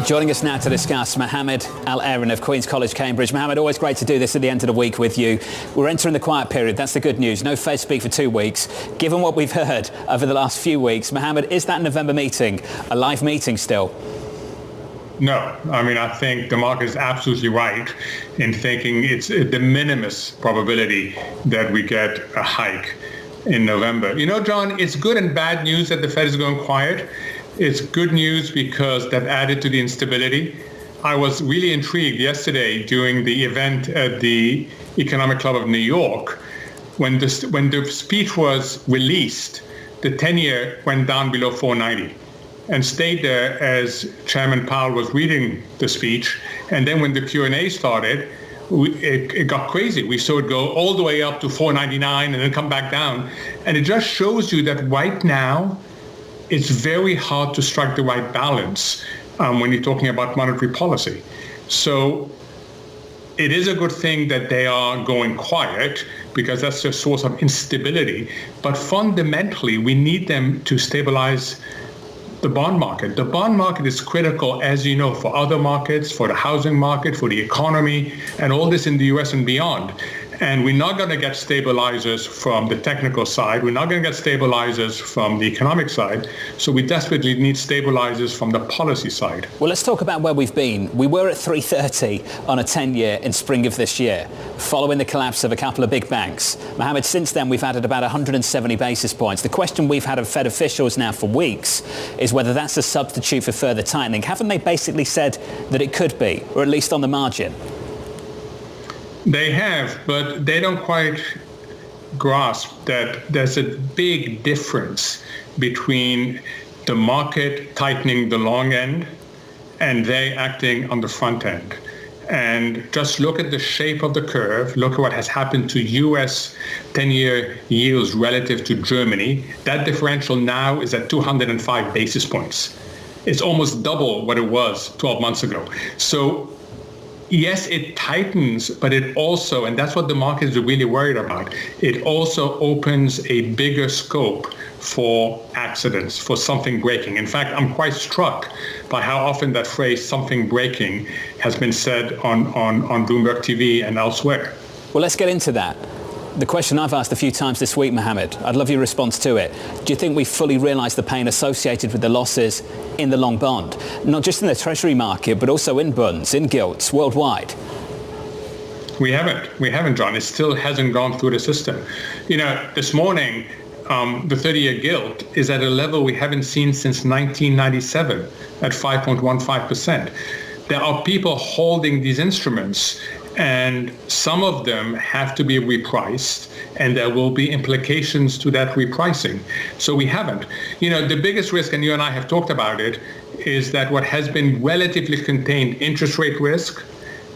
Joining us now to discuss, Mohamed El-Erian of Queen's College, Cambridge. Mohamed, always great to do this at the end of the week with you. We're entering the quiet period. That's the good news. No Fed speak for 2 weeks. Given what we've heard over the last few weeks, Mohamed, is that November meeting a live meeting still? No. I mean, I think the market is absolutely right in thinking it's the minimus probability that we get a hike in November. You know, John, it's good and bad news that the Fed is going quiet. It's good news because that added to the instability. I was really intrigued yesterday during the event at the Economic Club of New York. When the speech was released, the 10-year went down below 490 and stayed there as Chairman Powell was reading the speech. And then when the Q&A started, it got crazy. We saw it go all the way up to 499 and then come back down. And it just shows you that right now, it's very hard to strike the right balance when you're talking about monetary policy. So it is a good thing that they are going quiet because that's a source of instability. But fundamentally, we need them to stabilize the bond market. The bond market is critical, as you know, for other markets, for the housing market, for the economy, and all this in the US and beyond. And we're not going to get stabilizers from the technical side. We're not going to get stabilizers from the economic side. So we desperately need stabilizers from the policy side. Well, let's talk about where we've been. We were at 330 on a 10-year in spring of this year, following the collapse of a couple of big banks. Mohamed, since then, we've added about 170 basis points. The question we've had of Fed officials now for weeks is whether that's a substitute for further tightening. Haven't they basically said that it could be, or at least on the margin? They have, but they don't quite grasp that there's a big difference between the market tightening the long end and they acting on the front end. And just look at the shape of the curve. Look at what has happened to U.S. 10-year yields relative to Germany. That differential now is at 205 basis points. It's almost double what it was 12 months ago. So yes, it tightens, but it also, and that's what the markets are really worried about, it also opens a bigger scope for accidents, for something breaking. In fact, I'm quite struck by how often that phrase, something breaking, has been said on Bloomberg TV and elsewhere. Well, let's get into that. The question I've asked a few times this week, Mohamed, I'd love your response to it. Do you think we've fully realised the pain associated with the losses in the long bond? Not just in the Treasury market, but also in bonds, in gilts, worldwide? We haven't, John. It still hasn't gone through the system. You know, this morning, the 30-year gilt is at a level we haven't seen since 1997 at 5.15%. There are people holding these instruments, and some of them have to be repriced, and there will be implications to that repricing. So we haven't. You know, the biggest risk, and you and I have talked about it, is that what has been relatively contained interest rate risk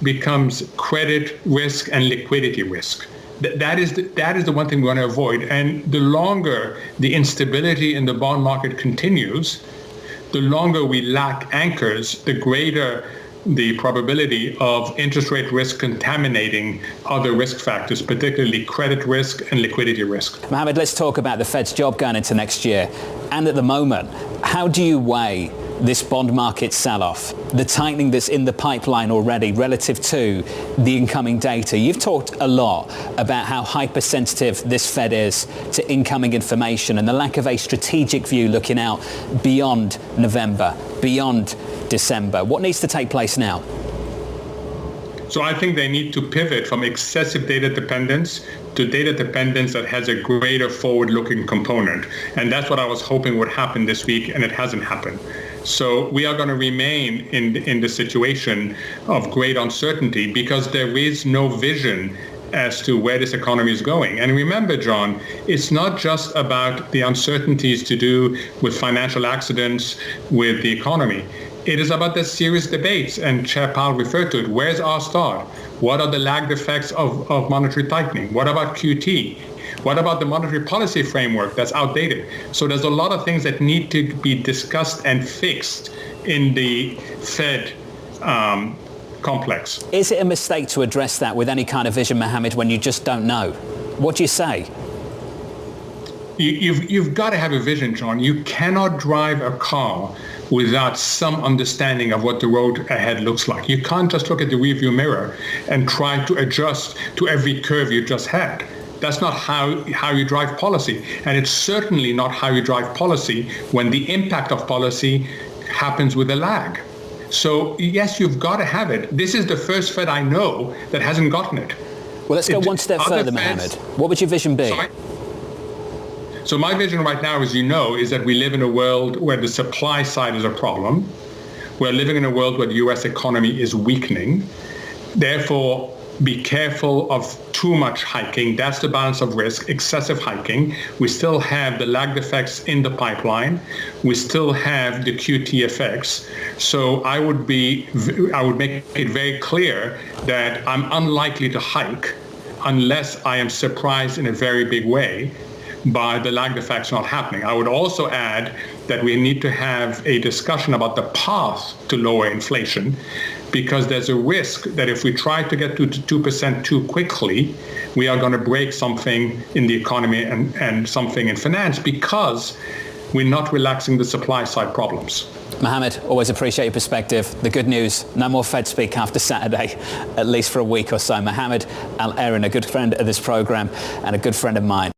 becomes credit risk and liquidity risk. That is the one thing we want to avoid. And the longer the instability in the bond market continues, the longer we lack anchors, the greater the probability of interest rate risk contaminating other risk factors, particularly credit risk and liquidity risk. Mohamed, let's talk about the Fed's job going into next year. And at the moment, how do you weigh this bond market sell-off, the tightening that's in the pipeline already relative to the incoming data? You've talked a lot about how hypersensitive this Fed is to incoming information and the lack of a strategic view looking out beyond November, beyond December. What needs to take place now? So I think they need to pivot from excessive data dependence to data dependence that has a greater forward-looking component. And that's what I was hoping would happen this week, and it hasn't happened. So we are going to remain in the situation of great uncertainty because there is no vision as to where this economy is going. And remember, John, it's not just about the uncertainties to do with financial accidents, with the economy. It is about the serious debates, and Chair Powell referred to it. Where's R-star? What are the lagged effects of monetary tightening? What about QT? What about the monetary policy framework that's outdated? So there's a lot of things that need to be discussed and fixed in the Fed complex. Is it a mistake to address that with any kind of vision, Mohamed, when you just don't know? What do you say? You've got to have a vision, John. You cannot drive a car without some understanding of what the road ahead looks like. You can't just look at the rearview mirror and try to adjust to every curve you just had. That's not how you drive policy. And it's certainly not how you drive policy when the impact of policy happens with a lag. So yes, you've got to have it. This is the first Fed I know that hasn't gotten it. Well, let's go one step further, Mohamed. What would your vision be? Sorry? So my vision right now, as you know, is that we live in a world where the supply side is a problem. We're living in a world where the US economy is weakening. Therefore, be careful of too much hiking. That's the balance of risk, excessive hiking. We still have the lagged effects in the pipeline. We still have the QT effects. So I would make it very clear that I'm unlikely to hike unless I am surprised in a very big way by the lagged effects not happening. I would also add that we need to have a discussion about the path to lower inflation, because there's a risk that if we try to get to 2% too quickly, we are going to break something in the economy and something in finance, because we're not relaxing the supply side problems. Mohamed, always appreciate your perspective. The good news, no more Fed speak after Saturday, at least for a week or so. Mohamed El-Erian, a good friend of this program and a good friend of mine.